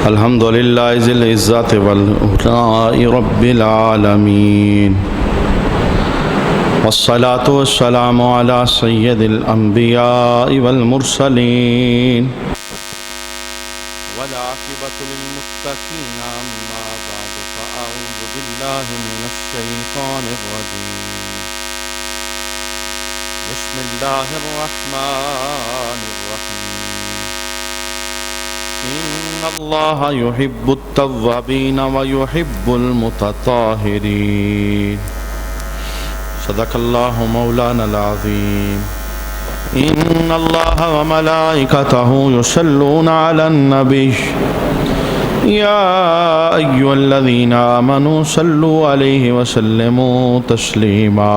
الحمد للہ ذی العزت والعلاء رب العالمین والصلاة والسلام علی سید الانبیاء والمرسلین والعاقبۃ للمتقین اما بعد فاعوذ باللہ من الشیطان الرجیم بسم اللہ الرحمن الرحیم ان اللہ یحب التوابین ویحب المتطہرین صدق اللہ مولانا العظیم ان اللہ وملائکتہ یصلون علی النبی یا ایھا الذین آمنوا صلوا علیہ وسلموا تسلیما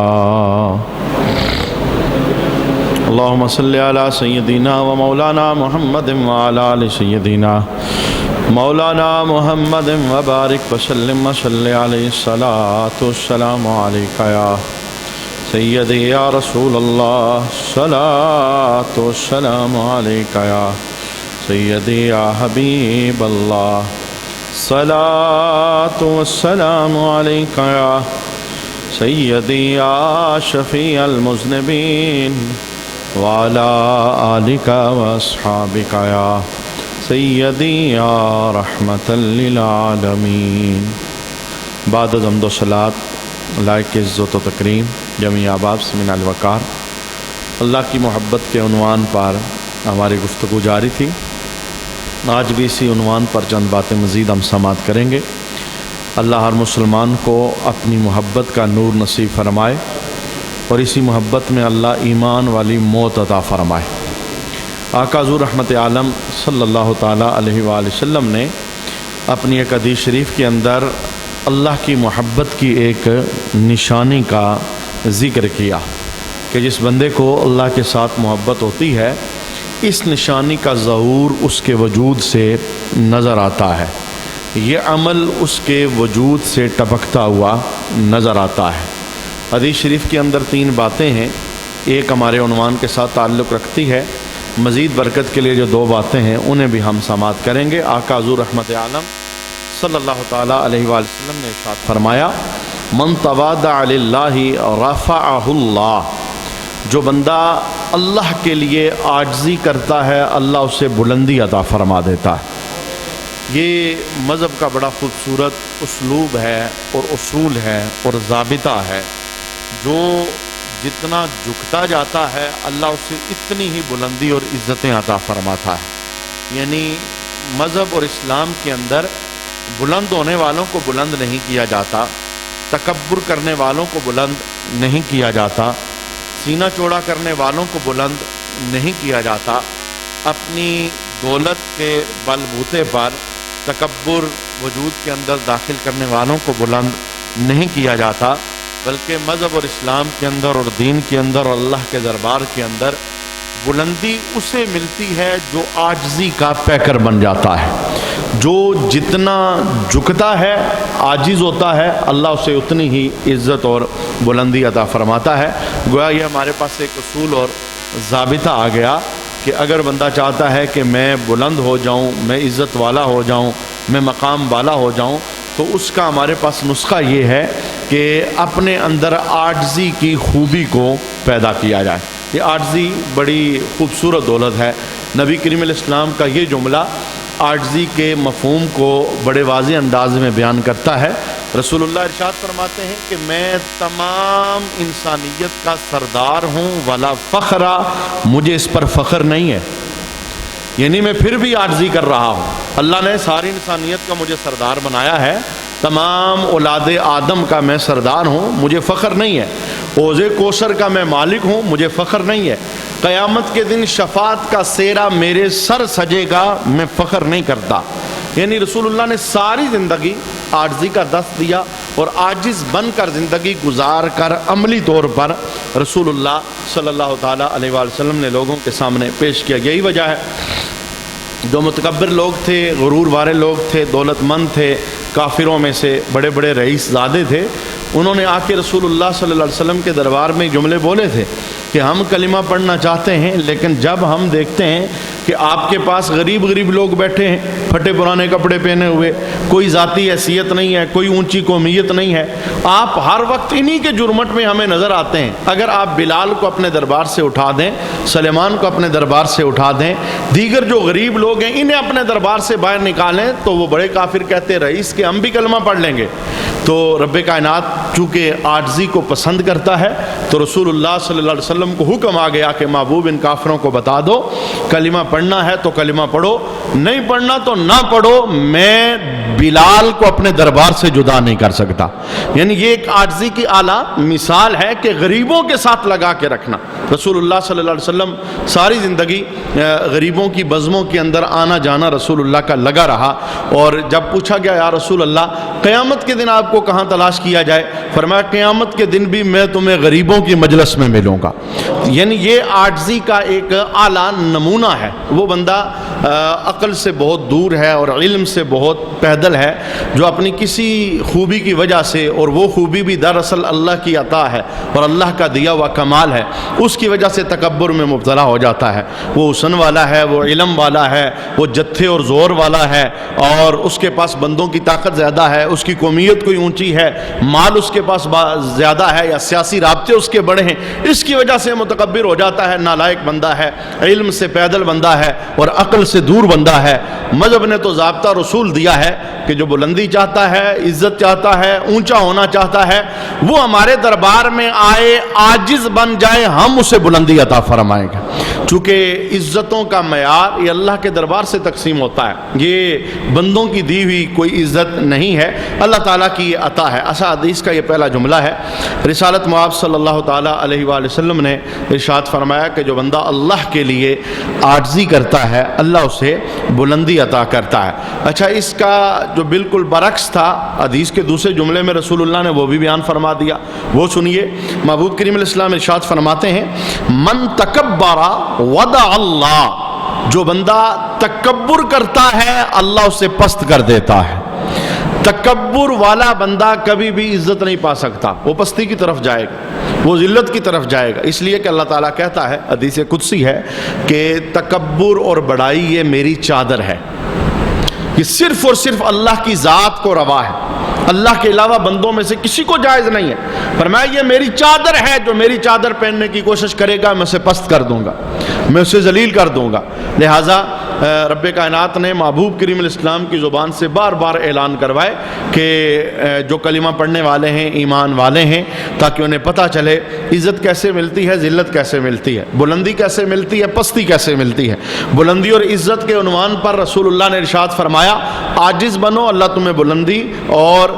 اللہم صلی علی سیدنا و مولانا محمد وعلی آل سیدنا مولانا محمد وبارک وسلم وصلی علیہ الصلاۃ والسلام علیکہ یا سیدی یا رسول اللہ صلاۃ والسلام علیکہ یا سیدی یا حبیب اللہ صلاۃ والسلام علیکہ یا سیدی یا شفیع المذنبین وعلى آلك واصحابك يا سيدي يا رحمة للعالمين بعد حمد و صلاۃ لائق عزت و تکریم جمیع احباب سے من الوقار اللہ کی محبت کے عنوان پر ہماری گفتگو جاری تھی۔ آج بھی اسی عنوان پر چند باتیں مزید ہم سماعت کریں گے۔ اللہ ہر مسلمان کو اپنی محبت کا نور نصیب فرمائے اور اسی محبت میں اللہ ایمان والی موت عطا فرمائے۔ آقا حضور رحمت عالم صلی اللہ تعالیٰ علیہ وآلہ وسلم نے اپنی ایک حدیث شریف کے اندر اللہ کی محبت کی ایک نشانی کا ذکر کیا کہ جس بندے کو اللہ کے ساتھ محبت ہوتی ہے اس نشانی کا ظہور اس کے وجود سے نظر آتا ہے، یہ عمل اس کے وجود سے ٹپکتا ہوا نظر آتا ہے۔ حدیث شریف کے اندر تین باتیں ہیں، ایک ہمارے عنوان کے ساتھ تعلق رکھتی ہے، مزید برکت کے لیے جو دو باتیں ہیں انہیں بھی ہم سماعت کریں گے۔ آقا حضور رحمت عالم صلی اللہ تعالیٰ علیہ وآلہ وسلم نے ارشاد فرمایا من تواضع للہ رفعہ اللہ، جو بندہ اللہ کے لیے عاجزی کرتا ہے اللہ اسے بلندی عطا فرما دیتا ہے۔ یہ مذہب کا بڑا خوبصورت اسلوب ہے اور اصول ہے اور ضابطہ ہے، جو جتنا جھکتا جاتا ہے اللہ اسے اتنی ہی بلندی اور عزتیں عطا فرماتا ہے۔ یعنی مذہب اور اسلام کے اندر بلند ہونے والوں کو بلند نہیں کیا جاتا، تکبر کرنے والوں کو بلند نہیں کیا جاتا، سینہ چوڑا کرنے والوں کو بلند نہیں کیا جاتا، اپنی دولت کے بل بوتے پر تکبر وجود کے اندر داخل کرنے والوں کو بلند نہیں کیا جاتا، بلکہ مذہب اور اسلام کے اندر اور دین کے اندر اور اللہ کے دربار کے اندر بلندی اسے ملتی ہے جو عاجزی کا پیکر بن جاتا ہے، جو جتنا جھکتا ہے عاجز ہوتا ہے اللہ اسے اتنی ہی عزت اور بلندی عطا فرماتا ہے۔ گویا یہ ہمارے پاس ایک اصول اور ضابطہ آ گیا کہ اگر بندہ چاہتا ہے کہ میں بلند ہو جاؤں، میں عزت والا ہو جاؤں، میں مقام والا ہو جاؤں، تو اس کا ہمارے پاس نسخہ یہ ہے کہ اپنے اندر عاجزی کی خوبی کو پیدا کیا جائے۔ یہ عاجزی بڑی خوبصورت دولت ہے۔ نبی کریم علیہ السلام کا یہ جملہ عاجزی کے مفہوم کو بڑے واضح انداز میں بیان کرتا ہے۔ رسول اللہ ارشاد فرماتے ہیں کہ میں تمام انسانیت کا سردار ہوں ولا فخر، مجھے اس پر فخر نہیں ہے، یعنی میں پھر بھی عاجزی کر رہا ہوں۔ اللہ نے ساری انسانیت کا مجھے سردار بنایا ہے، تمام اولاد آدم کا میں سردار ہوں، مجھے فخر نہیں ہے۔ حوض کوثر کا میں مالک ہوں، مجھے فخر نہیں ہے۔ قیامت کے دن شفاعت کا سہرا میرے سر سجے گا، میں فخر نہیں کرتا۔ یعنی رسول اللہ نے ساری زندگی عاجزی کا درس دیا اور عاجز بن کر زندگی گزار کر عملی طور پر رسول اللہ صلی اللہ تعالیٰ علیہ وآلہ وسلم نے لوگوں کے سامنے پیش کیا۔ یہی وجہ ہے جو متکبر لوگ تھے، غرور والے لوگ تھے، دولت مند تھے، کافروں میں سے بڑے بڑے رئیس زادے تھے، انہوں نے آ کے رسول اللہ صلی اللہ علیہ وسلم کے دربار میں جملے بولے تھے کہ ہم کلمہ پڑھنا چاہتے ہیں، لیکن جب ہم دیکھتے ہیں کہ آپ کے پاس غریب غریب لوگ بیٹھے ہیں، پھٹے پرانے کپڑے پہنے ہوئے، کوئی ذاتی حیثیت نہیں ہے، کوئی اونچی قومیت نہیں ہے، آپ ہر وقت انہی کے جرمٹ میں ہمیں نظر آتے ہیں۔ اگر آپ بلال کو اپنے دربار سے اٹھا دیں، سلیمان کو اپنے دربار سے اٹھا دیں، دیگر جو غریب لوگ ہیں انہیں اپنے دربار سے باہر نکالیں، تو وہ بڑے کافر کہتے رئیس کہ ہم بھی کلمہ پڑھ لیں گے۔ تو رب کائنات چونکہ عاجزی کو پسند کرتا ہے، تو رسول اللہ صلی اللہ علیہ وسلم کو حکم آ گیا کہ محبوب ان کافروں کو بتا دو کلمہ پڑھنا ہے تو کلمہ پڑھو، نہیں پڑھنا تو نہ پڑھو، میں بلال کو اپنے دربار سے جدا نہیں کر سکتا۔ یعنی یہ ایک عاجزی کی اعلیٰ مثال ہے کہ غریبوں کے ساتھ لگا کے رکھنا۔ رسول اللہ صلی اللہ علیہ وسلم ساری زندگی غریبوں کی بزموں کے اندر آنا جانا رسول اللہ کا لگا رہا، اور جب پوچھا گیا یا رسول اللہ قیامت کے دن آپ کو کہاں تلاش کیا جائے، فرمایا قیامت کے دن بھی میں تمہیں غریبوں کی مجلس میں ملوں گا۔ یعنی یہ عاجزی کا ایک اعلیٰ نمونہ ہے۔ وہ بندہ عقل سے بہت دور ہے اور علم سے بہت پیدل ہے، جو اپنی کسی خوبی کی وجہ سے، اور وہ خوبی بھی دراصل اللہ کی عطا ہے اور اللہ کا دیا ہوا کمال ہے، اس کی وجہ سے تکبر میں مبتلا ہو جاتا ہے۔ وہ حسن والا ہے، وہ علم والا ہے، وہ جتھے اور زور والا ہے، اور اس کے پاس بندوں کی طاقت زیادہ ہے، اس کی قومیت کوئی اونچی ہے، مال اس کے پاس زیادہ ہے، یا سیاسی رابطے اس کے بڑے ہیں، اس کی وجہ سے متکبر ہو جاتا ہے، نالائق بندہ ہے، علم سے پیدل بندہ ہے اور عقل سے دور بندہ ہے۔ مذہب نے تو ضابطہ رسول دیا ہے کہ جو بلندی چاہتا ہے، عزت چاہتا ہے، اونچا ہونا چاہتا ہے، وہ ہمارے دربار میں آئے، عاجز بن جائے، ہم اسے بلندی عطا فرمائیں گے۔ چونکہ عزتوں کا معیار یہ اللہ کے دربار سے تقسیم ہوتا ہے، یہ بندوں کی دی ہوئی کوئی عزت نہیں ہے، اللہ تعالیٰ کی یہ عطا ہے۔ ایسا حدیث کا یہ پہلا جملہ ہے۔ رسالت مآب صلی اللہ تعالیٰ علیہ وآلہ وسلم نے ارشاد فرمایا کہ جو بندہ اللہ کے لیے عاجزی کرتا ہے اللہ اسے بلندی عطا کرتا ہے۔ اچھا، اس کا جو بالکل برعکس تھا حدیث کے دوسرے جملے میں رسول اللہ نے وہ بھی بیان فرما دیا، وہ سنیے۔ محبوب کریم علیہ السلام ارشاد فرماتے ہیں من تکبر وضع اللہ، جو بندہ تکبر کرتا ہے اللہ اسے پست کر دیتا ہے۔ تکبر والا بندہ کبھی بھی عزت نہیں پا سکتا، وہ پستی کی طرف جائے گا، وہ ذلت کی طرف جائے گا، اس لیے کہ اللہ تعالیٰ کہتا ہے، حدیث قدسی ہے کہ تکبر اور بڑائی یہ میری چادر ہے، یہ صرف اور صرف اللہ کی ذات کو روا ہے، اللہ کے علاوہ بندوں میں سے کسی کو جائز نہیں ہے۔ فرمایا یہ میری چادر ہے، جو میری چادر پہننے کی کوشش کرے گا میں اسے پست کر دوں گا، میں اسے ذلیل کر دوں گا۔ لہٰذا رب کائنات نے محبوب کریم علیہ السلام کی زبان سے بار بار اعلان کروائے کہ جو کلمہ پڑھنے والے ہیں ایمان والے ہیں، تاکہ انہیں پتہ چلے عزت کیسے ملتی ہے، ذلت کیسے ملتی ہے، بلندی کیسے ملتی ہے، پستی کیسے ملتی ہے۔ بلندی اور عزت کے عنوان پر رسول اللہ نے ارشاد فرمایا عاجز بنو، اللہ تمہیں بلندی اور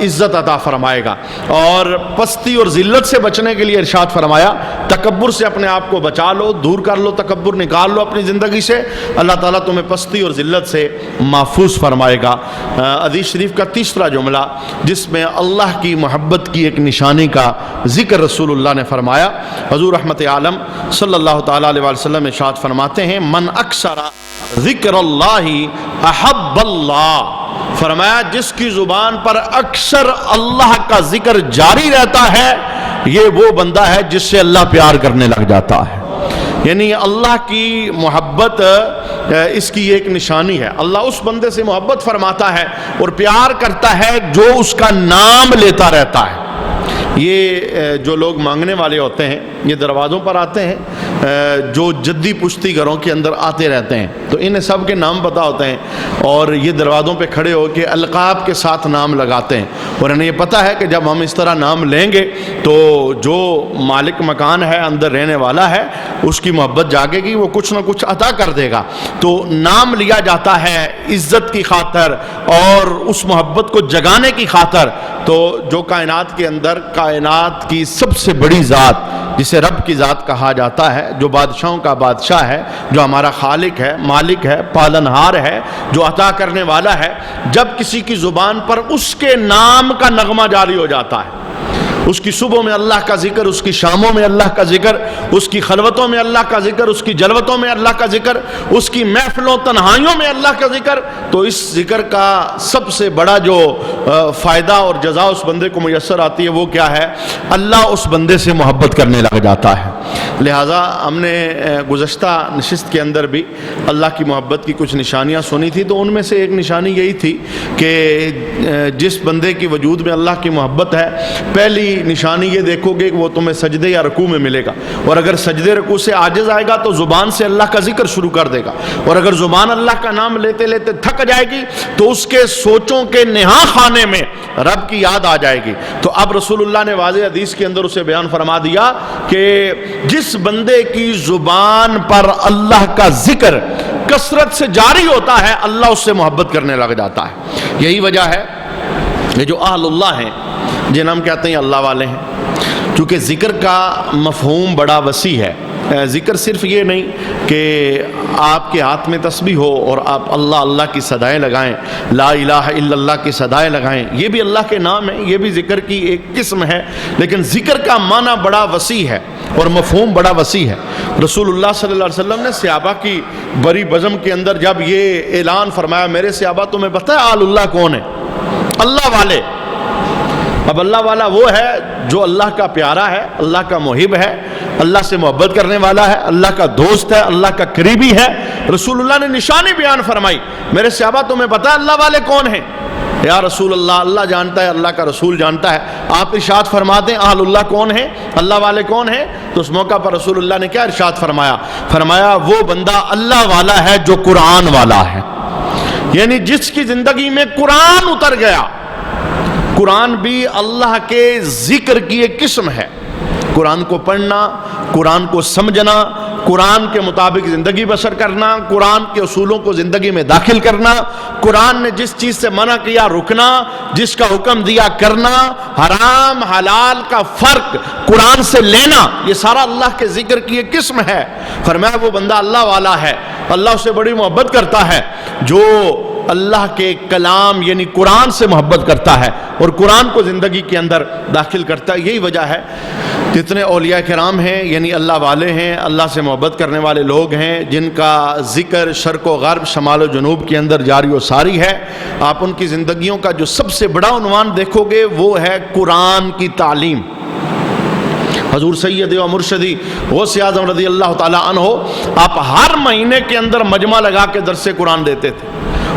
عزت عطا فرمائے گا، اور پستی اور ذلت سے بچنے کے لیے ارشاد فرمایا تکبر سے اپنے آپ کو بچا لو، دور کر لو، تکبر نکال لو اپنی زندگی سے، اللہ تعالیٰ تمہیں پستی اور ذلت سے محفوظ فرمائے گا۔ حدیث شریف کا تیسرا جملہ جس میں اللہ کی محبت کی ایک نشانی کا ذکر رسول اللہ نے فرمایا، حضور رحمت عالم صلی اللہ تعالیٰ علیہ وسلم ارشاد فرماتے ہیں من اکثر ذکر اللہ احب اللہ، فرمایا جس کی زبان پر اکثر اللہ کا ذکر جاری رہتا ہے یہ وہ بندہ ہے جس سے اللہ پیار کرنے لگ جاتا ہے۔ یعنی اللہ کی محبت اس کی ایک نشانی ہے، اللہ اس بندے سے محبت فرماتا ہے اور پیار کرتا ہے جو اس کا نام لیتا رہتا ہے۔ یہ جو لوگ مانگنے والے ہوتے ہیں یہ دروازوں پر آتے ہیں، جو جدی پشتی گھروں کے اندر آتے رہتے ہیں، تو انہیں سب کے نام پتہ ہوتے ہیں، اور یہ دروازوں پہ کھڑے ہو کے القاب کے ساتھ نام لگاتے ہیں، اور انہیں یہ پتہ ہے کہ جب ہم اس طرح نام لیں گے تو جو مالک مکان ہے اندر رہنے والا ہے اس کی محبت جاگے گی، وہ کچھ نہ کچھ عطا کر دے گا۔ تو نام لیا جاتا ہے عزت کی خاطر اور اس محبت کو جگانے کی خاطر۔ تو جو کائنات کے اندر کائنات کی سب سے بڑی ذات جسے رب کی ذات کہا جاتا ہے، جو بادشاہوں کا بادشاہ ہے، جو ہمارا خالق ہے، مالک ہے، پالنہار ہے، جو عطا کرنے والا ہے، جب کسی کی زبان پر اس کے نام کا نغمہ جاری ہو جاتا ہے، اس کی صبح میں اللہ کا ذکر، اس کی شاموں میں اللہ کا ذکر، اس کی خلوتوں میں اللہ کا ذکر، اس کی جلوتوں میں اللہ کا ذکر، اس کی محفلوں تنہائیوں میں اللہ کا ذکر، تو اس ذکر کا سب سے بڑا جو فائدہ اور جزا اس بندے کو میسر آتی ہے وہ کیا ہے؟ اللہ اس بندے سے محبت کرنے لگ جاتا ہے۔ لہٰذا ہم نے گزشتہ نشست کے اندر بھی اللہ کی محبت کی کچھ نشانیاں سنی تھی، تو ان میں سے ایک نشانی یہی تھی کہ جس بندے کی وجود میں اللہ کی محبت ہے، پہلی نشانی یہ دیکھو گے کہ وہ تمہیں سجدے یا رکوع میں ملے گا، اور اگر سجدے رکوع سے عاجز آئے گا تو زبان سے اللہ کا ذکر شروع کر دے گا، اور اگر زبان اللہ کا نام لیتے لیتے تھک جائے گی تو اس کے سوچوں کے نہاں خانے میں رب کی یاد آ جائے گی۔ تو اب رسول اللہ نے واضح حدیث کے اندر اسے بیان فرما دیا کہ جس بندے کی زبان پر اللہ کا ذکر کثرت سے جاری ہوتا ہے، اللہ اس سے محبت کرنے لگ جاتا ہے۔ یہی وجہ ہے یہ جو اہل اللہ ہیں، جنہیں ہم کہتے ہیں اللہ والے ہیں، کیونکہ ذکر کا مفہوم بڑا وسیع ہے۔ ذکر صرف یہ نہیں کہ آپ کے ہاتھ میں تسبیح ہو اور آپ اللہ اللہ کی صدائیں لگائیں، لا الہ الا اللہ کی صدائیں لگائیں، یہ بھی اللہ کے نام ہے، یہ بھی ذکر کی ایک قسم ہے، لیکن ذکر کا معنی بڑا وسیع ہے اور مفہوم بڑا وسیع ہے۔ رسول اللہ صلی اللہ علیہ وسلم نے صحابہ کی بری بزم کے اندر جب یہ اعلان فرمایا، میرے صحابہ تمہیں پتہ ہے آل اللہ کون ہے؟ اللہ والے۔ اب اللہ والا وہ ہے جو اللہ کا پیارا ہے، اللہ کا محب ہے، اللہ سے محبت کرنے والا ہے، اللہ کا دوست ہے، اللہ کا قریبی ہے۔ رسول اللہ نے نشانی بیان فرمائی، میرے صحابہ تمہیں پتہ ہے اللہ والے کون ہیں؟ یا رسول اللہ، اللہ جانتا ہے، اللہ کا رسول جانتا ہے، آپ ارشاد فرماتے ہیں اہل اللہ کون ہیں، اللہ والے کون ہیں؟ تو اس موقع پر رسول اللہ نے کیا ارشاد فرمایا؟ فرمایا وہ بندہ اللہ والا ہے جو قرآن والا ہے، یعنی جس کی زندگی میں قرآن اتر گیا۔ قرآن بھی اللہ کے ذکر کی ایک قسم ہے۔ قرآن کو پڑھنا، قرآن کو سمجھنا، قرآن کے مطابق زندگی بسر کرنا، قرآن کے اصولوں کو زندگی میں داخل کرنا، قرآن نے جس چیز سے منع کیا رکنا، جس کا حکم دیا کرنا، حرام حلال کا فرق قرآن سے لینا، یہ سارا اللہ کے ذکر کی ایک قسم ہے۔ فرمایا وہ بندہ اللہ والا ہے، اللہ اس سے بڑی محبت کرتا ہے جو اللہ کے کلام یعنی قرآن سے محبت کرتا ہے اور قرآن کو زندگی کے اندر داخل کرتا ہے۔ یہی وجہ ہے جتنے اولیاء کرام ہیں یعنی اللہ والے ہیں، اللہ سے محبت کرنے والے لوگ ہیں، جن کا ذکر شرق و غرب شمال و جنوب کے اندر جاری و ساری ہے، آپ ان کی زندگیوں کا جو سب سے بڑا عنوان دیکھو گے وہ ہے قرآن کی تعلیم۔ حضور سید و مرشدی غوث اعظم رضی اللہ تعالی عنہ آپ ہر مہینے کے اندر مجمع لگا کے درس قرآن دیتے تھے،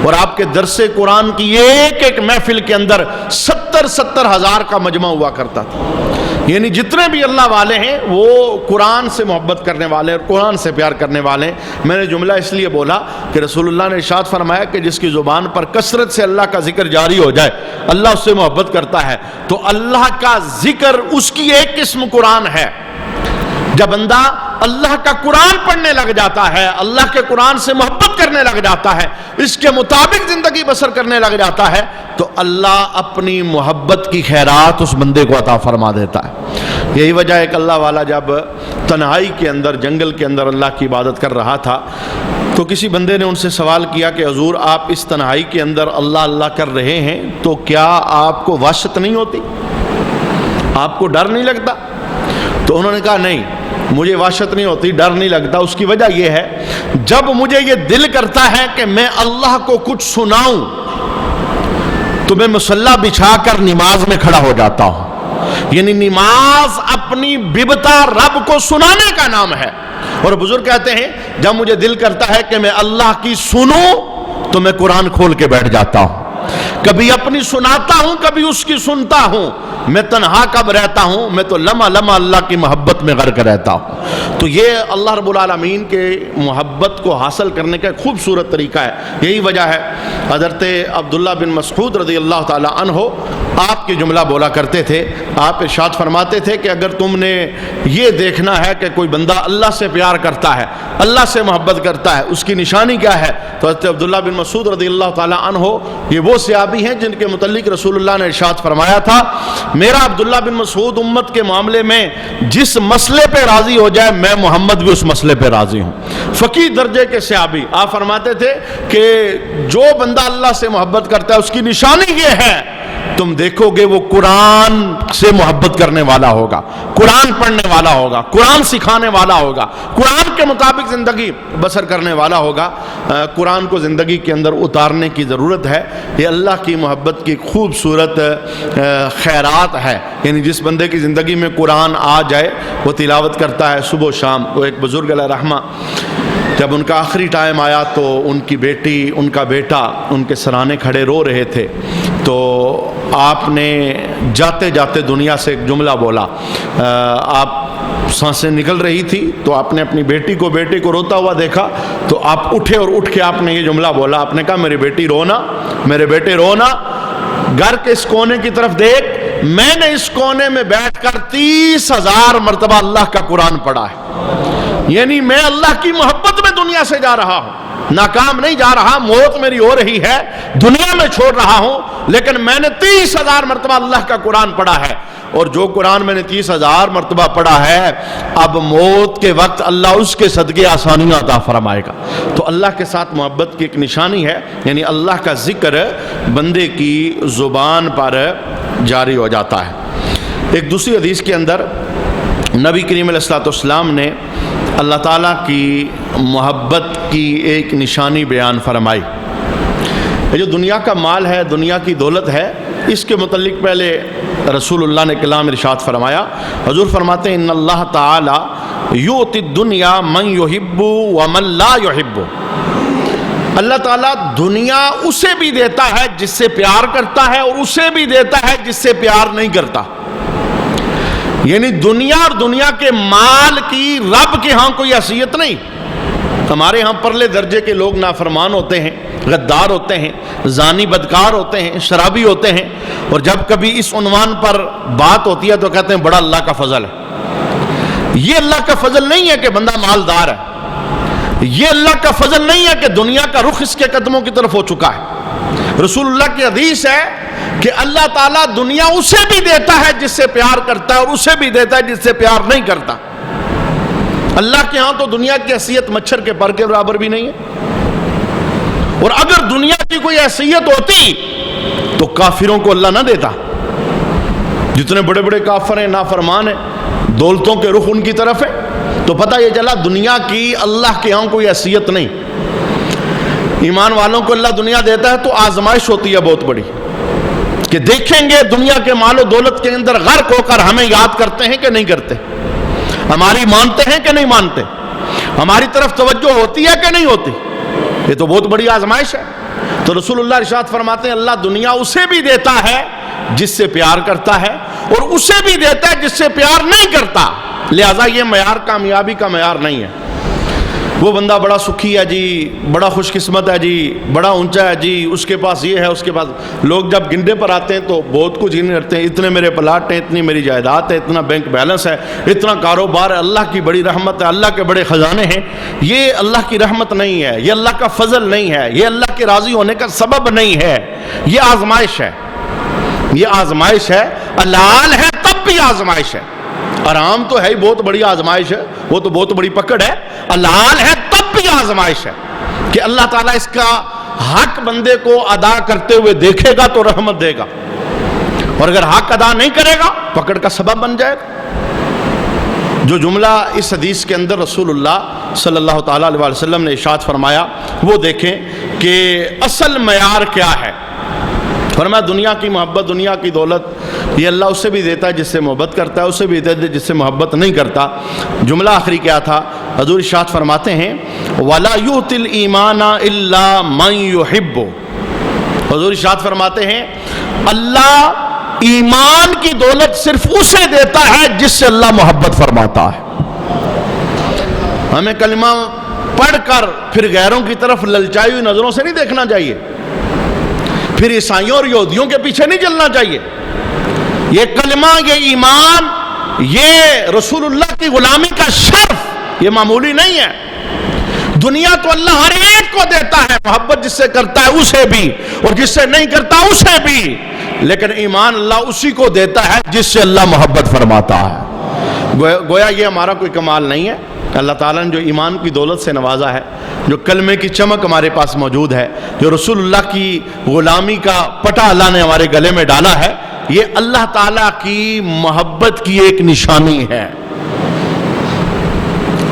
اور آپ کے درس قرآن کی ایک ایک محفل کے اندر 70 ہزار کا مجمع ہوا کرتا تھا۔ یعنی جتنے بھی اللہ والے ہیں وہ قرآن سے محبت کرنے والے اور قرآن سے پیار کرنے والے ہیں۔ میں نے جملہ اس لیے بولا کہ رسول اللہ نے ارشاد فرمایا کہ جس کی زبان پر کثرت سے اللہ کا ذکر جاری ہو جائے، اللہ اس سے محبت کرتا ہے۔ تو اللہ کا ذکر اس کی ایک قسم قرآن ہے۔ جب بندہ اللہ کا قرآن پڑھنے لگ جاتا ہے، اللہ کے قرآن سے محبت کرنے لگ جاتا ہے، اس کے مطابق زندگی بسر کرنے لگ جاتا ہے، تو اللہ اپنی محبت کی خیرات اس بندے کو عطا فرما دیتا ہے۔ یہی وجہ ہے کہ اللہ والا جب تنہائی کے اندر جنگل کے اندر اللہ کی عبادت کر رہا تھا تو کسی بندے نے ان سے سوال کیا کہ حضور آپ اس تنہائی کے اندر اللہ اللہ کر رہے ہیں تو کیا آپ کو وحشت نہیں ہوتی، آپ کو ڈر نہیں لگتا؟ تو انہوں نے کہا نہیں، مجھے وحشت نہیں ہوتی، ڈر نہیں لگتا۔ اس کی وجہ یہ ہے جب مجھے یہ دل کرتا ہے کہ میں اللہ کو کچھ سناؤں تو میں مصلی بچھا کر نماز میں کھڑا ہو جاتا ہوں، یعنی نماز اپنی ببتا رب کو سنانے کا نام ہے۔ اور بزرگ کہتے ہیں جب مجھے دل کرتا ہے کہ میں اللہ کی سنوں تو میں قرآن کھول کے بیٹھ جاتا ہوں، کبھی اپنی سناتا ہوں کبھی اس کی سنتا ہوں۔ میں تنہا کب رہتا ہوں، میں تو لمحہ لمحہ اللہ کی محبت میں غرق رہتا ہوں۔ تو یہ اللہ رب العالمین کے محبت کو حاصل کرنے کا ایک خوبصورت طریقہ ہے۔ یہی وجہ ہے حضرت عبداللہ بن مسعود رضی اللہ تعالی عنہ آپ کی جملہ بولا کرتے تھے، آپ ارشاد فرماتے تھے کہ اگر تم نے یہ دیکھنا ہے کہ کوئی بندہ اللہ سے پیار کرتا ہے، اللہ سے محبت کرتا ہے، اس کی نشانی کیا ہے، تو حضرت عبداللہ بن مسعود رضی اللہ تعالی عنہ یہ وہ صحابی ہیں جن کے متعلق رسول اللہ نے ارشاد فرمایا تھا میرا عبداللہ بن مسعود امت کے معاملے میں جس مسئلے پہ راضی ہو جائے میں محمد بھی اس مسئلے پہ راضی ہوں۔ فقیہ درجے کے صحابی آپ فرماتے تھے کہ جو بندہ اللہ سے محبت کرتا ہے اس کی نشانی یہ ہے تم دیکھو گے وہ قرآن سے محبت کرنے والا ہوگا، قرآن پڑھنے والا ہوگا، قرآن سکھانے والا ہوگا، قرآن کے مطابق زندگی بسر کرنے والا ہوگا۔ قرآن کو زندگی کے اندر اتارنے کی ضرورت ہے۔ یہ اللہ کی محبت کی خوبصورت خیرات ہے، یعنی جس بندے کی زندگی میں قرآن آ جائے، وہ تلاوت کرتا ہے صبح و شام۔ وہ ایک بزرگ علیہ رحمہ، جب ان کا آخری ٹائم آیا تو ان کی بیٹی، ان کا بیٹا ان کے سرانے کھڑے رو رہے تھے، تو آپ نے جاتے جاتے دنیا سے ایک جملہ بولا۔ آپ سانسیں نکل رہی تھی تو آپ نے اپنی بیٹی کو روتا ہوا دیکھا، تو آپ اٹھے اور اٹھ کے آپ نے یہ جملہ بولا۔ آپ نے کہا میری بیٹی رونا، میرے بیٹے رونا، گھر کے اس کونے کی طرف دیکھ، میں نے اس کونے میں بیٹھ کر 30,000 مرتبہ اللہ کا قرآن پڑھا ہے۔ یعنی میں اللہ کی محبت میں دنیا سے جا رہا ہوں، ناکام نہیں جا رہا، موت میری ہو رہی ہے، دنیا میں چھوڑ رہا ہوں، لیکن میں نے 30,000 مرتبہ اللہ کا قرآن پڑھا ہے۔ اور جو قرآن میں نے 30,000 مرتبہ پڑھا ہے، اب موت کے وقت اللہ اس کے صدقے آسانیاں عطا فرمائے گا۔ تو اللہ کے ساتھ محبت کی ایک نشانی ہے، یعنی اللہ کا ذکر بندے کی زبان پر جاری ہو جاتا ہے۔ ایک دوسری حدیث کے اندر نبی کریم علیہ السلام نے اللہ تعالیٰ کی محبت کی ایک نشانی بیان فرمائی۔ یہ جو دنیا کا مال ہے، دنیا کی دولت ہے، اس کے متعلق پہلے رسول اللہ نے کلام ارشاد فرمایا۔ حضور فرماتے ہیں ان اللہ تعالیٰ یؤتی الدنیا من یحب ومن لا یحب۔ اللہ تعالیٰ دنیا اسے بھی دیتا ہے جس سے پیار کرتا ہے، اور اسے بھی دیتا ہے جس سے پیار نہیں کرتا۔ یعنی دنیا اور دنیا کے مال کی رب کے ہاں کوئی حیثیت نہیں۔ ہمارے ہاں پرلے درجے کے لوگ نافرمان ہوتے ہیں، غدار ہوتے ہیں، زانی بدکار ہوتے ہیں، شرابی ہوتے ہیں، اور جب کبھی اس عنوان پر بات ہوتی ہے تو کہتے ہیں بڑا اللہ کا فضل ہے۔ یہ اللہ کا فضل نہیں ہے کہ بندہ مالدار ہے، یہ اللہ کا فضل نہیں ہے کہ دنیا کا رخ اس کے قدموں کی طرف ہو چکا ہے۔ رسول اللہ کی حدیث ہے کہ اللہ تعالیٰ دنیا اسے بھی دیتا ہے جس سے پیار کرتا ہے، اور اسے بھی دیتا ہے جس سے پیار نہیں کرتا۔ اللہ کے ہاں تو دنیا کی حیثیت مچھر کے پر کے برابر بھی نہیں ہے، اور اگر دنیا کی کوئی حیثیت ہوتی تو کافروں کو اللہ نہ دیتا۔ جتنے بڑے بڑے کافر ہیں، نافرمان ہیں، دولتوں کے رخ ان کی طرف ہے، تو پتہ یہ چلا دنیا کی اللہ کے ہاں کوئی حیثیت نہیں۔ ایمان والوں کو اللہ دنیا دیتا ہے تو آزمائش ہوتی ہے بہت بڑی، کہ دیکھیں گے دنیا کے مال و دولت کے اندر غرق ہو کر ہمیں یاد کرتے ہیں کہ نہیں کرتے، ہماری مانتے ہیں کہ نہیں مانتے، ہماری طرف توجہ ہوتی ہے کہ نہیں ہوتی۔ یہ تو بہت بڑی آزمائش ہے۔ تو رسول اللہ ارشاد فرماتے ہیں اللہ دنیا اسے بھی دیتا ہے جس سے پیار کرتا ہے، اور اسے بھی دیتا ہے جس سے پیار نہیں کرتا۔ لہذا یہ معیار کامیابی کا معیار نہیں ہے۔ وہ بندہ بڑا سکھی ہے جی، بڑا خوش قسمت ہے جی، بڑا اونچا ہے جی، اس کے پاس یہ ہے، اس کے پاس۔ لوگ جب گنڈے پر آتے ہیں تو بہت کچھ گن کرتے ہیں، اتنے میرے پلاٹ ہیں، اتنی میری جائیداد ہے، اتنا بینک بیلنس ہے، اتنا کاروبار ہے، اللہ کی بڑی رحمت ہے، اللہ کے بڑے خزانے ہیں۔ یہ اللہ کی رحمت نہیں ہے، یہ اللہ کا فضل نہیں ہے، یہ اللہ کے راضی ہونے کا سبب نہیں ہے، یہ آزمائش ہے، یہ آزمائش ہے۔ حلال ہے تب بھی آزمائش ہے، حرام تو ہے ہی بہت بڑی آزمائش ہے، وہ تو بہت بڑی پکڑ ہے۔ حلال ہے تب بھی آزمائش ہے کہ اللہ تعالیٰ اس کا حق بندے کو ادا کرتے ہوئے دیکھے گا تو رحمت دے گا، اور اگر حق ادا نہیں کرے گا پکڑ کا سبب بن جائے گا۔ جو جملہ اس حدیث کے اندر رسول اللہ صلی اللہ تعالیٰ علیہ وسلم نے ارشاد فرمایا، وہ دیکھیں کہ اصل معیار کیا ہے۔ فرمایا دنیا کی محبت، دنیا کی دولت، یہ اللہ اسے بھی دیتا ہے جس سے محبت کرتا ہے، اسے بھی دیتا ہے جس سے محبت نہیں کرتا۔ جملہ آخری کیا تھا؟ حضور ارشاد فرماتے ہیں وَلَا يُؤْتِي الْإِيمَانَ إِلَّا مَنْ يُحِبُّ۔ حضور ارشاد فرماتے ہیں اللہ ایمان کی دولت صرف اسے دیتا ہے جس سے اللہ محبت فرماتا ہے۔ ہمیں کلمہ پڑھ کر پھر غیروں کی طرف للچائی ہوئی نظروں سے نہیں دیکھنا چاہیے، پھر عیسائیوں اور یہودیوں کے پیچھے نہیں چلنا چاہیے۔ یہ کلمہ، یہ ایمان، یہ رسول اللہ کی غلامی کا شرف، یہ معمولی نہیں ہے۔ دنیا تو اللہ ہر ایک کو دیتا ہے، محبت جس سے کرتا ہے اسے بھی، اور جس سے نہیں کرتا اسے بھی، لیکن ایمان اللہ اسی کو دیتا ہے جس سے اللہ محبت فرماتا ہے۔ گویا یہ ہمارا کوئی کمال نہیں ہے، اللہ تعالیٰ نے جو ایمان کی دولت سے نوازا ہے، جو کلمے کی چمک ہمارے پاس موجود ہے، جو رسول اللہ کی غلامی کا پٹا اللہ نے ہمارے گلے میں ڈالا ہے، یہ اللہ تعالیٰ کی محبت کی ایک نشانی ہے۔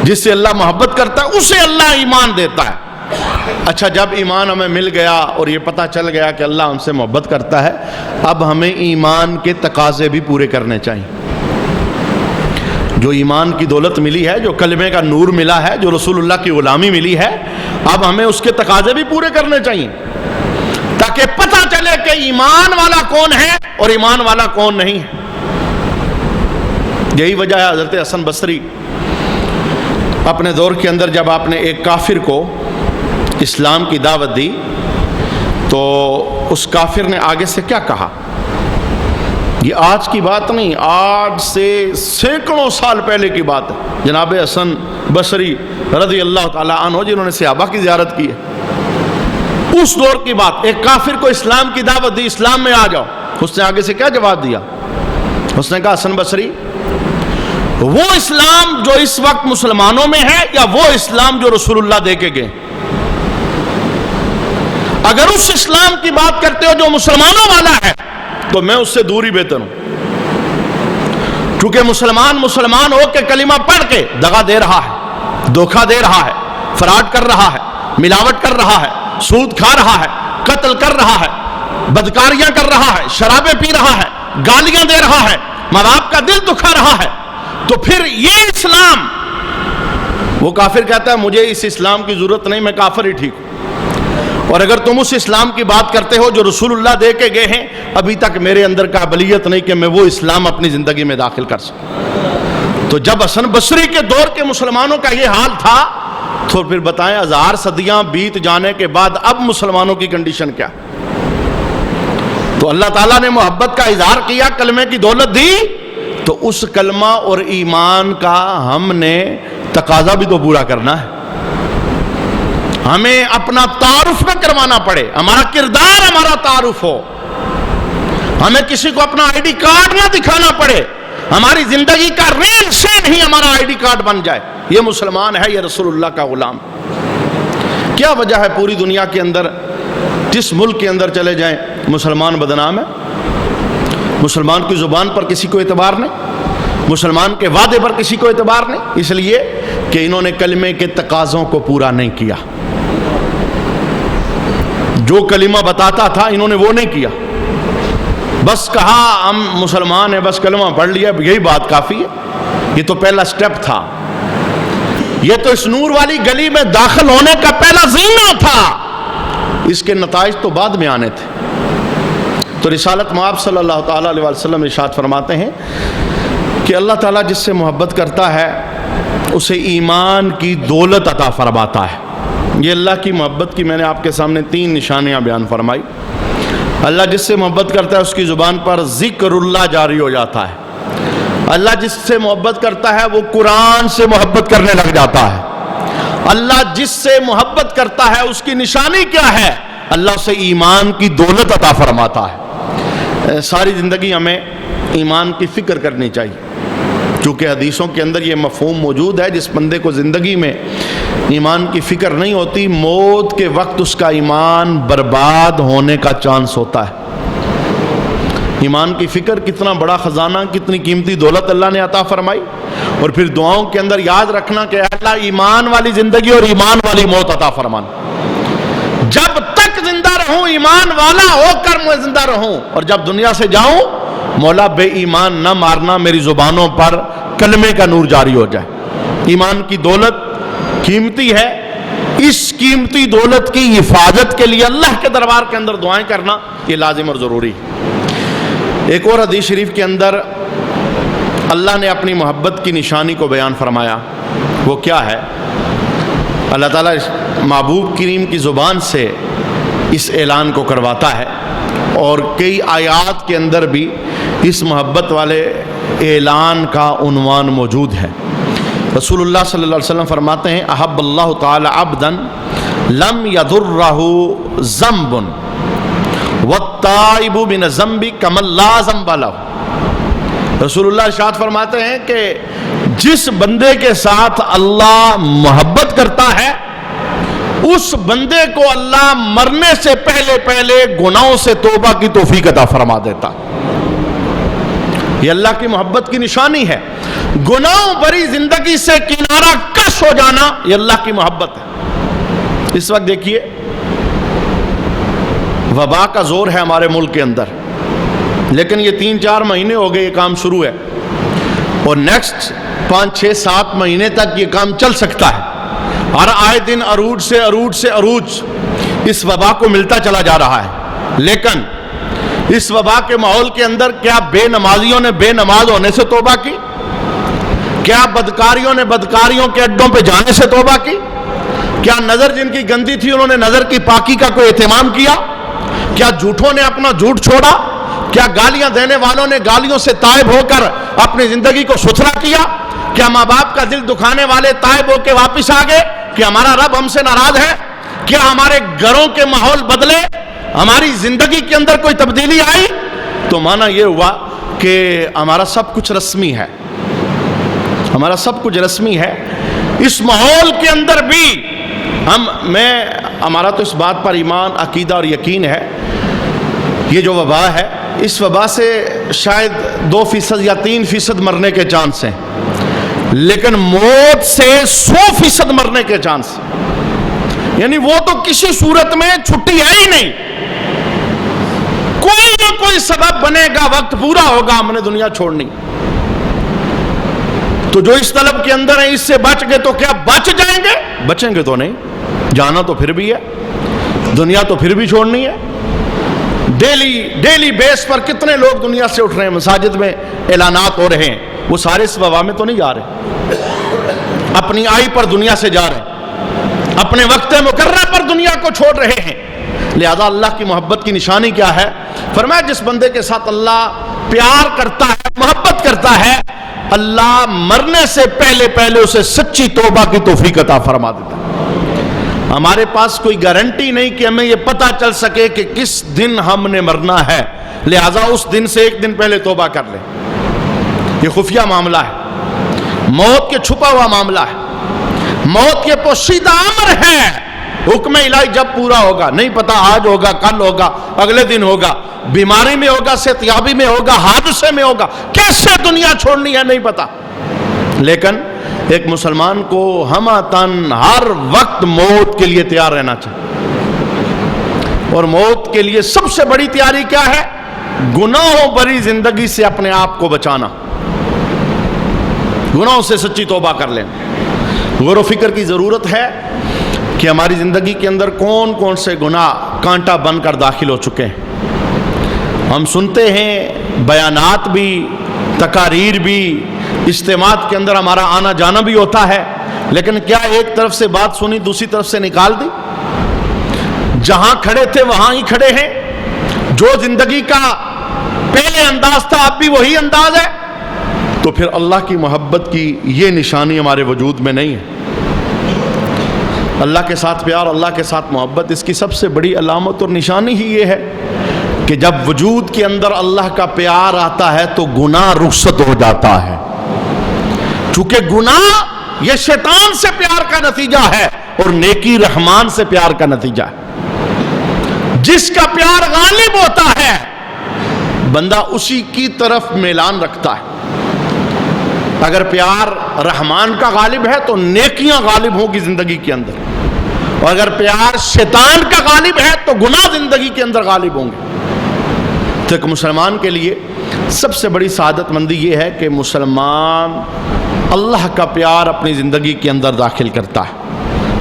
جس سے اللہ محبت کرتا ہے اسے اللہ ایمان دیتا ہے۔ اچھا، جب ایمان ہمیں مل گیا اور یہ پتہ چل گیا کہ اللہ ہم سے محبت کرتا ہے، اب ہمیں ایمان کے تقاضے بھی پورے کرنے چاہیے۔ جو ایمان کی دولت ملی ہے، جو کلمے کا نور ملا ہے، جو رسول اللہ کی غلامی ملی ہے، اب ہمیں اس کے تقاضے بھی پورے کرنے چاہیے، تاکہ پتہ چلے کہ ایمان والا کون ہے اور ایمان والا کون نہیں ہے۔ یہی وجہ ہے حضرت حسن بصری اپنے دور کے اندر جب آپ نے ایک کافر کو اسلام کی دعوت دی تو اس کافر نے آگے سے کیا کہا؟ یہ آج کی بات نہیں، آج سے سینکڑوں سال پہلے کی بات ہے۔ جناب حسن بصری رضی اللہ تعالیٰ عنہ جنہوں نے صحابہ کی زیارت کی ہے، اس دور کی بات، ایک کافر کو اسلام کی دعوت دی، اسلام میں آ جاؤ۔ اس نے آگے سے کیا جواب دیا؟ اس نے کہا، حسن بصری، وہ اسلام جو اس وقت مسلمانوں میں ہے یا وہ اسلام جو رسول اللہ دے کے گئے؟ اگر اس اسلام کی بات کرتے ہو جو مسلمانوں والا ہے تو میں اس سے دوری بہتر ہوں، کیونکہ مسلمان ہو کے کلمہ پڑھ کے دغا دے رہا ہے، دھوکہ دے رہا ہے، فراڈ کر رہا ہے، ملاوٹ کر رہا ہے، سود کھا رہا ہے، قتل کر رہا ہے، بدکاریاں کر رہا ہے، شرابیں پی رہا ہے، گالیاں دے رہا ہے، ماں باپ کا دل دکھا رہا ہے، تو پھر یہ اسلام، وہ کافر کہتا ہے مجھے اس اسلام کی ضرورت نہیں، میں کافر ہی ٹھیک ہوں۔ اور اگر تم اس اسلام کی بات کرتے ہو جو رسول اللہ دے کے گئے ہیں، ابھی تک میرے اندر قابلیت نہیں کہ میں وہ اسلام اپنی زندگی میں داخل کر سکوں۔ تو جب حسن بصری کے دور کے مسلمانوں کا یہ حال تھا تو پھر بتائیں 1000 صدیاں بیت جانے کے بعد اب مسلمانوں کی کنڈیشن کیا؟ تو اللہ تعالیٰ نے محبت کا اظہار کیا، کلمے کی دولت دی، تو اس کلمہ اور ایمان کا ہم نے تقاضا بھی تو پورا کرنا ہے۔ ہمیں اپنا تعارف نہ کروانا پڑے، ہمارا کردار ہمارا تعارف ہو، ہمیں کسی کو اپنا آئی ڈی کارڈ نہ دکھانا پڑے، ہماری زندگی کا رین سین ہی ہمارا آئی ڈی کارڈ بن جائے، یہ مسلمان ہے، یہ رسول اللہ کا غلام۔ کیا وجہ ہے پوری دنیا کے اندر، جس ملک کے اندر چلے جائیں مسلمان بدنام ہے؟ مسلمان کی زبان پر کسی کو اعتبار نہیں، مسلمان کے وعدے پر کسی کو اعتبار نہیں، اس لیے کہ انہوں نے کلمے کے تقاضوں کو پورا نہیں کیا۔ جو کلمہ بتاتا تھا انہوں نے وہ نہیں کیا، بس کہا ہم مسلمان ہیں، بس کلمہ پڑھ لیا، یہی بات کافی ہے۔ یہ تو پہلا سٹیپ تھا، یہ تو اس نور والی گلی میں داخل ہونے کا پہلا زینہ تھا، اس کے نتائج تو بعد میں آنے تھے۔ تو رسالت مآب صلی اللہ تعالیٰ علیہ وسلم ارشاد فرماتے ہیں کہ اللہ تعالیٰ جس سے محبت کرتا ہے اسے ایمان کی دولت عطا فرماتا ہے۔ یہ اللہ کی محبت کی میں نے آپ کے سامنے 3 نشانیاں بیان فرمائی۔ اللہ جس سے محبت کرتا ہے اس کی زبان پر ذکر اللہ جاری ہو جاتا ہے۔ اللہ جس سے محبت کرتا ہے وہ قرآن سے محبت کرنے لگ جاتا ہے۔ اللہ جس سے محبت کرتا ہے اس کی نشانی کیا ہے؟ اللہ اسے ایمان کی دولت عطا فرماتا ہے۔ ساری زندگی ہمیں ایمان کی فکر کرنی چاہیے، چونکہ حدیثوں کے اندر یہ مفہوم موجود ہے، جس بندے کو زندگی میں ایمان کی فکر نہیں ہوتی، موت کے وقت اس کا ایمان برباد ہونے کا چانس ہوتا ہے۔ ایمان کی فکر کتنا بڑا خزانہ، کتنی قیمتی دولت اللہ نے عطا فرمائی، اور پھر دعاؤں کے اندر یاد رکھنا کہ اللہ ایمان والی زندگی اور ایمان والی موت عطا فرمانا۔ جب تک زندہ رہوں ایمان والا ہو کر میں زندہ رہوں، اور جب دنیا سے جاؤں مولا بے ایمان نہ مارنا، میری زبانوں پر کلمے کا نور جاری ہو جائے۔ ایمان کی دولت قیمتی ہے، اس قیمتی دولت کی حفاظت کے لیے اللہ کے دربار کے اندر دعائیں کرنا یہ لازم اور ضروری ہے۔ ایک اور حدیث شریف کے اندر اللہ نے اپنی محبت کی نشانی کو بیان فرمایا، وہ کیا ہے؟ اللہ تعالیٰ محبوب کریم کی زبان سے اس اعلان کو کرواتا ہے، اور کئی آیات کے اندر بھی اس محبت والے اعلان کا عنوان موجود ہے۔ رسول اللہ صلی اللہ علیہ وسلم فرماتے ہیں احب اللہ تعالی عبدا لم یضرہ ذنب والتائب من الذنب کمن لا ذنب لہ۔ رسول اللہ ارشاد فرماتے ہیں کہ جس بندے کے ساتھ اللہ محبت کرتا ہے اس بندے کو اللہ مرنے سے پہلے پہلے گناہوں سے توبہ کی توفیق عطا فرما دیتا. یہ اللہ کی محبت کی نشانی ہے. گناہوں بھری زندگی سے کنارہ کش ہو جانا یہ اللہ کی محبت ہے. اس وقت دیکھیے وبا کا زور ہے ہمارے ملک کے اندر، لیکن یہ 3-4 مہینے ہو گئے یہ کام شروع ہے، اور نیکسٹ 5-6-7 مہینے تک یہ کام چل سکتا ہے. ہر آئے دن عروج سے عروج اس وبا کو ملتا چلا جا رہا ہے. لیکن اس وبا کے ماحول کے اندر کیا بے نمازیوں نے بے نماز ہونے سے توبہ کی؟ کیا بدکاریوں نے بدکاریوں کے اڈوں پہ جانے سے توبہ کی؟ کیا نظر جن کی گندی تھی انہوں نے نظر کی پاکی کا کوئی اہتمام کیا؟ کیا جھوٹوں نے اپنا جھوٹ چھوڑا؟ کیا گالیاں دینے والوں نے گالیوں سے تائب ہو کر اپنی زندگی کو ستھرا کیا؟ کیا ماں باپ کا دل دکھانے والے تائب ہو کے واپس آ گئے کہ ہمارا رب ہم سے ناراض ہے؟ کیا ہمارے گھروں کے ماحول بدلے؟ ہماری زندگی کے اندر کوئی تبدیلی آئی؟ تو مانا یہ ہوا کہ ہمارا سب کچھ رسمی ہے، ہمارا سب کچھ رسمی ہے. اس ماحول کے اندر بھی ہمارا تو اس بات پر ایمان، عقیدہ اور یقین ہے یہ جو وبا ہے اس وبا سے شاید 2% یا 3% مرنے کے چانس ہیں، لیکن موت سے 100% مرنے کے چانس، یعنی وہ تو کسی صورت میں چھٹی ہے ہی نہیں. کوئی نہ کوئی سبب بنے گا، وقت پورا ہوگا، ہم نے دنیا چھوڑنی. تو جو اس طلب کے اندر ہیں اس سے بچ گئے تو کیا بچ جائیں گے؟ بچیں گے تو نہیں، جانا تو پھر بھی ہے، دنیا تو پھر بھی چھوڑنی ہے. ڈیلی بیس پر کتنے لوگ دنیا سے اٹھ رہے ہیں، مساجد میں اعلانات ہو رہے ہیں، وہ سارے اس وبا میں تو نہیں جا رہے، اپنی آئی پر دنیا سے جا رہے ہیں، اپنے وقت مقررہ پر دنیا کو چھوڑ رہے ہیں. لہذا اللہ کی محبت کی نشانی کیا ہے؟ فرمایا جس بندے کے ساتھ اللہ پیار کرتا ہے، محبت کرتا ہے، اللہ مرنے سے پہلے پہلے اسے سچی توبہ کی توفیق عطا فرما دیتا ہے. ہمارے پاس کوئی گارنٹی نہیں کہ ہمیں یہ پتہ چل سکے کہ کس دن ہم نے مرنا ہے، لہذا اس دن سے 1 دن پہلے توبہ کر لیں. یہ خفیہ معاملہ ہے، موت کے چھپا ہوا معاملہ ہے، موت کے پوشیدہ امر ہے. حکم الہی جب پورا ہوگا نہیں پتا، آج ہوگا، کل ہوگا، اگلے دن ہوگا، بیماری میں ہوگا، صحتیابی میں ہوگا، حادثے میں ہوگا، کیسے دنیا چھوڑنی ہے نہیں پتا. لیکن ایک مسلمان کو ہمہ ہر وقت موت کے لیے تیار رہنا چاہیے. اور موت کے لیے سب سے بڑی تیاری کیا ہے؟ گناہوں بھری زندگی سے اپنے آپ کو بچانا، گناہوں سے سچی توبہ کر لینا. غور و فکر کی ضرورت ہے کہ ہماری زندگی کے اندر کون کون سے گناہ کانٹا بن کر داخل ہو چکے ہیں. ہم سنتے ہیں بیانات بھی، تقاریر بھی، اجتماعات کے اندر ہمارا آنا جانا بھی ہوتا ہے، لیکن کیا ایک طرف سے بات سنی دوسری طرف سے نکال دی؟ جہاں کھڑے تھے وہاں ہی کھڑے ہیں. جو زندگی کا پہلے انداز تھا اب بھی وہی انداز ہے. تو پھر اللہ کی محبت کی یہ نشانی ہمارے وجود میں نہیں ہے. اللہ کے ساتھ پیار، اللہ کے ساتھ محبت، اس کی سب سے بڑی علامت اور نشانی ہی یہ ہے کہ جب وجود کے اندر اللہ کا پیار آتا ہے تو گناہ رخصت ہو جاتا ہے. چونکہ گناہ یہ شیطان سے پیار کا نتیجہ ہے اور نیکی رحمان سے پیار کا نتیجہ ہے. جس کا پیار غالب ہوتا ہے بندہ اسی کی طرف میلان رکھتا ہے. اگر پیار رحمان کا غالب ہے تو نیکیاں غالب ہوں گی زندگی کے اندر، اور اگر پیار شیطان کا غالب ہے تو گناہ زندگی کے اندر غالب ہوں گے. تو ایک مسلمان کے لیے سب سے بڑی سعادت مندی یہ ہے کہ مسلمان اللہ کا پیار اپنی زندگی کے اندر داخل کرتا ہے،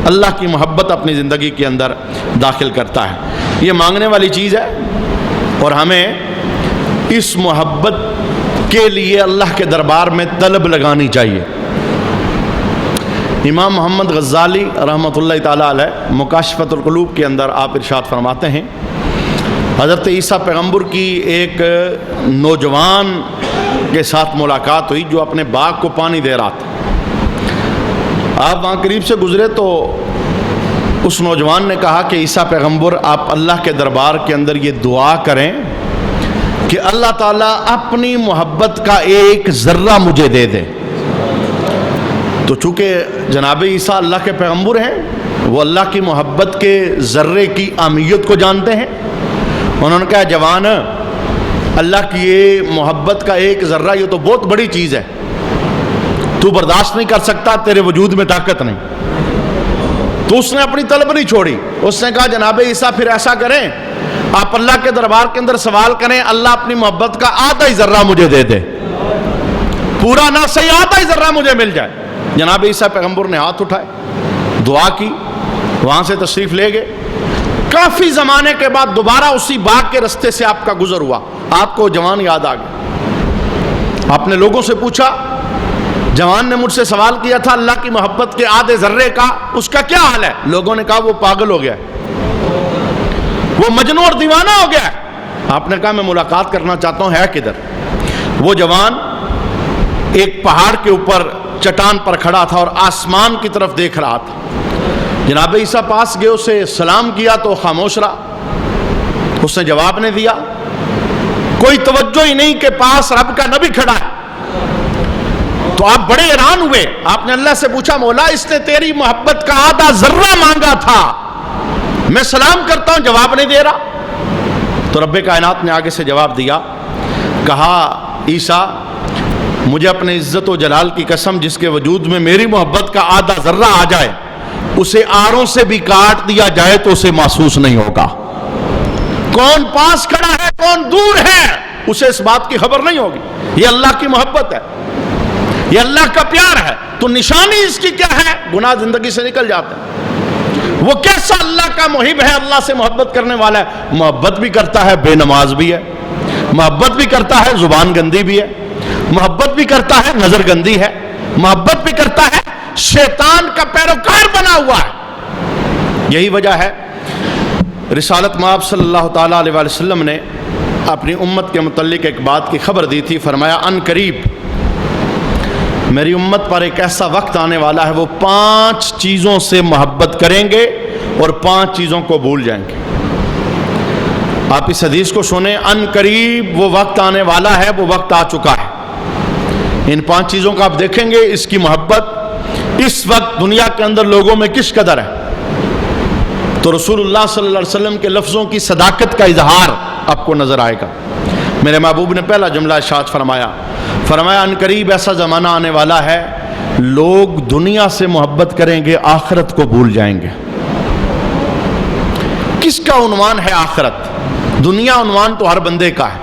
اللہ کی محبت اپنی زندگی کے اندر داخل کرتا ہے. یہ مانگنے والی چیز ہے، اور ہمیں اس محبت کے لیے اللہ کے دربار میں طلب لگانی چاہیے. امام محمد غزالی رحمۃ اللہ تعالیٰ علیہ مکاشفۃ القلوب کے اندر آپ ارشاد فرماتے ہیں، حضرت عیسیٰ پیغمبر کی ایک نوجوان کے ساتھ ملاقات ہوئی جو اپنے باغ کو پانی دے رہا تھا. آپ وہاں قریب سے گزرے تو اس نوجوان نے کہا کہ عیسیٰ پیغمبر آپ اللہ کے دربار کے اندر یہ دعا کریں کہ اللہ تعالیٰ اپنی محبت کا ایک ذرہ مجھے دے دے. تو چونکہ جناب عیسیٰ اللہ کے پیغمبر ہیں، وہ اللہ کی محبت کے ذرے کی اہمیت کو جانتے ہیں. انہوں نے کہا جوان، اللہ کی یہ محبت کا ایک ذرہ یہ تو بہت بڑی چیز ہے، تو برداشت نہیں کر سکتا، تیرے وجود میں طاقت نہیں. تو اس نے اپنی طلب نہیں چھوڑی. اس نے کہا جناب عیسیٰ پھر ایسا کریں، آپ اللہ کے دربار کے اندر سوال کریں، اللہ اپنی محبت کا آدھا ہی ذرہ مجھے دے دے، پورا نہ صحیح آدھا ہی ذرہ مجھے مل جائے. جناب عیسیٰ پیغمبر نے ہاتھ اٹھائے، دعا کی، وہاں سے تشریف لے گئے. کافی زمانے کے بعد دوبارہ اسی باغ کے رستے سے آپ کا گزر ہوا، آپ کو جوان یاد آ گیا. آپ نے لوگوں سے پوچھا، جوان نے مجھ سے سوال کیا تھا اللہ کی محبت کے آدھے ذرے کا، اس کا کیا حال ہے؟ لوگوں نے کہا وہ پاگل ہو گیا ہے، وہ مجنون اور دیوانہ ہو گیا ہے. آپ نے کہا میں ملاقات کرنا چاہتا ہوں، ہے کدھر؟ وہ جوان ایک پہاڑ کے اوپر چٹان پر کھڑا تھا اور آسمان کی طرف دیکھ رہا تھا. جناب عیسیٰ پاس گئے، اسے سلام کیا تو خاموش رہا. اس نے جواب نہیں دیا، کوئی توجہ ہی نہیں کہ پاس رب کا نبی کھڑا ہے. تو آپ بڑے حیران ہوئے. آپ نے اللہ سے پوچھا مولا اس نے تیری محبت کا آدھا ذرہ مانگا تھا، میں سلام کرتا ہوں جواب نہیں دے رہا. تو رب کائنات نے آگے سے جواب دیا، کہا عیسیٰ مجھے اپنے عزت و جلال کی قسم جس کے وجود میں میری محبت کا آدھا ذرہ آ جائے، اسے آروں سے بھی کاٹ دیا جائے تو اسے محسوس نہیں ہوگا. کون پاس کھڑا ہے کون دور ہے اسے اس بات کی خبر نہیں ہوگی. یہ اللہ کی محبت ہے، یہ اللہ کا پیار ہے. تو نشانی اس کی کیا ہے؟ گناہ زندگی سے نکل جاتے ہیں. وہ کیسا اللہ کا محب ہے، اللہ سے محبت کرنے والا ہے. محبت بھی کرتا ہے، بے نماز بھی ہے، محبت بھی کرتا ہے، زبان گندی بھی ہے، محبت بھی کرتا ہے، نظر گندی ہے، محبت بھی کرتا ہے، شیطان کا پیروکار بنا ہوا ہے. یہی وجہ ہے رسالت مآب صلی اللہ تعالیٰ علیہ وسلم نے اپنی امت کے متعلق ایک بات کی خبر دی تھی. فرمایا ان قریب میری امت پر ایک ایسا وقت آنے والا ہے وہ 5 چیزوں سے محبت کریں گے اور 5 چیزوں کو بھول جائیں گے. آپ اس حدیث کو سنیں، ان قریب وہ وقت آنے والا ہے، وہ وقت آ چکا ہے. ان 5 چیزوں کا آپ دیکھیں گے اس کی محبت اس وقت دنیا کے اندر لوگوں میں کس قدر ہے. تو رسول اللہ صلی اللہ علیہ وسلم کے لفظوں کی صداقت کا اظہار آپ کو نظر آئے گا. میرے محبوب نے پہلا جملہ ارشاد فرمایا ان قریب ایسا زمانہ آنے والا ہے لوگ دنیا سے محبت کریں گے، آخرت کو بھول جائیں گے. کس کا عنوان ہے آخرت؟ دنیا عنوان تو ہر بندے کا ہے،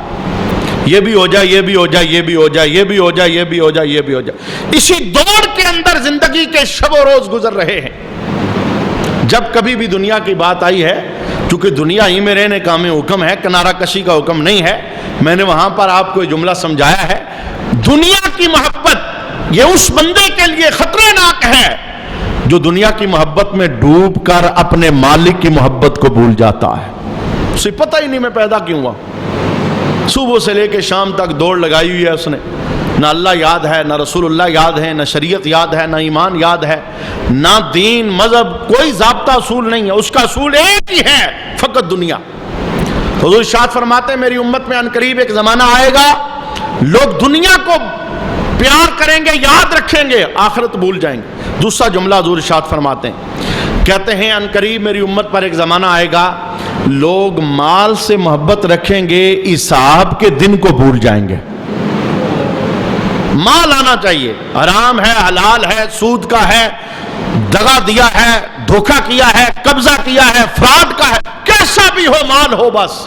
یہ بھی ہو جائے، یہ بھی ہو جائے، یہ بھی ہو جائے، یہ بھی ہو جائے، یہ بھی ہو جائے، یہ بھی ہو جائے. اسی دوڑ کے اندر زندگی کے شب و روز گزر رہے ہیں. جب کبھی بھی دنیا کی بات آئی ہے، چونکہ دنیا ہی میں رہنے کا ہمیں حکم ہے، کنارہ کشی کا حکم نہیں ہے. میں نے وہاں پر آپ کو یہ جملہ سمجھایا ہے، دنیا کی محبت یہ اس بندے کے لیے خطرے ناک ہے جو دنیا کی محبت میں ڈوب کر اپنے مالک کی محبت کو بھول جاتا ہے. اسے پتہ ہی نہیں میں پیدا کیوں ہوا. صبح سے لے کے شام تک دوڑ لگائی ہوئی ہے اس نے. نہ اللہ یاد ہے، نہ رسول اللہ یاد ہے، نہ شریعت یاد ہے، نہ ایمان یاد ہے، نہ دین مذہب، کوئی ضابطہ اصول نہیں ہے. اس کا اصول ایک ہی ہے، فقط دنیا. حضور ارشاد فرماتے ہیں میری امت میں عنقریب ایک زمانہ آئے گا لوگ دنیا کو پیار کریں گے، یاد رکھیں گے، آخرت بھول جائیں گے. دوسرا جملہ حضور ارشاد فرماتے ہیں، کہتے ہیں عنقریب میری امت پر ایک زمانہ آئے گا لوگ مال سے محبت رکھیں گے، حساب کے دن کو بھول جائیں گے. مال آنا چاہیے، حرام ہے، حلال ہے، سود کا ہے، دغا دیا ہے، دھوکہ کیا ہے، قبضہ کیا ہے، فراڈ کا ہے، کیسا بھی ہو مال ہو، بس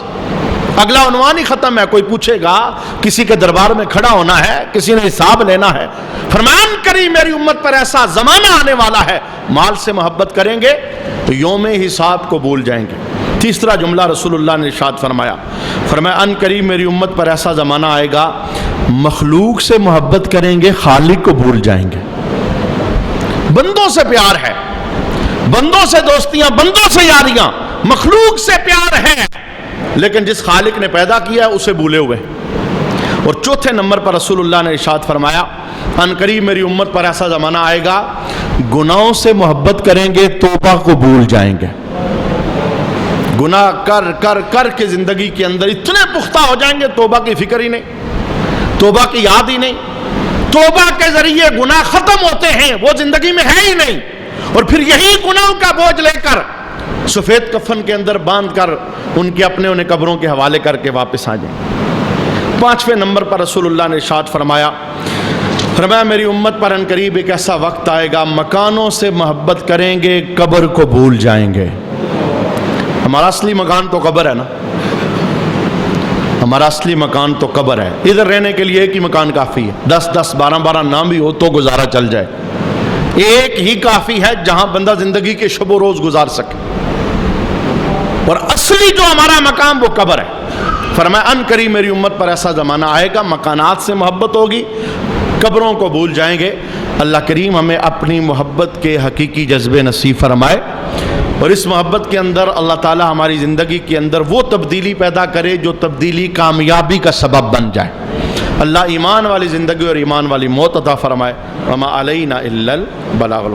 اگلا عنوان ہی ختم ہے. کوئی پوچھے گا کسی کے دربار میں کھڑا ہونا ہے، کسی نے حساب لینا ہے. فرمان کری میری امت پر ایسا زمانہ آنے والا ہے مال سے محبت کریں گے تو یوم حساب کو بھول جائیں گے. تیسرا جملہ رسول اللہ نے ارشاد فرمایا ان قریب میری امت پر ایسا زمانہ آئے گا مخلوق سے محبت کریں گے، خالق کو بھول جائیں گے. بندوں سے پیار ہے، بندوں سے دوستیاں، بندوں سے یاریاں، مخلوق سے پیار ہے، لیکن جس خالق نے پیدا کیا ہے اسے بھولے ہوئے. اور چوتھے نمبر پر رسول اللہ نے ارشاد فرمایا ان قریب میری امت پر ایسا زمانہ آئے گا گناہوں سے محبت کریں گے، توبہ کو بھول جائیں گے. گناہ کر کر کر کے زندگی کے اندر اتنے پختہ ہو جائیں گے توبہ کی فکر ہی نہیں، توبہ کی یاد ہی نہیں، توبہ کے ذریعے گناہ ختم ہوتے ہیں، وہ زندگی میں ہے ہی نہیں، اور پھر یہی گناہوں کا بوجھ لے کر سفید کفن کے اندر باندھ کر ان کے اپنے انہیں قبروں کے حوالے کر کے واپس آ جائیں۔ 5ویں نمبر پر رسول اللہ نے ارشاد فرمایا میری امت پر ان قریب ایک ایسا وقت آئے گا، مکانوں سے محبت کریں گے، قبر کو بھول جائیں گے۔ ہمارا اصلی مکان تو قبر ہے نا، ہمارا اصلی مکان تو قبر ہے۔ ادھر رہنے کے لیے ایک ہی مکان کافی ہے، 10 12 نام بھی ہو تو گزارا چل جائے، ایک ہی کافی ہے جہاں بندہ زندگی کے شب و روز گزار سکے، اور اصلی جو ہمارا مقام وہ قبر ہے۔ فرمایا ان قریب میری امت پر ایسا زمانہ آئے گا، مکانات سے محبت ہوگی، قبروں کو بھول جائیں گے۔ اللہ کریم ہمیں اپنی محبت کے حقیقی جذبے نصیب فرمائے، اور اس محبت کے اندر اللہ تعالی ہماری زندگی کے اندر وہ تبدیلی پیدا کرے جو تبدیلی کامیابی کا سبب بن جائے۔ اللہ ایمان والی زندگی اور ایمان والی موت عطا فرمائے۔ وما علینا الا البلاغ المبین۔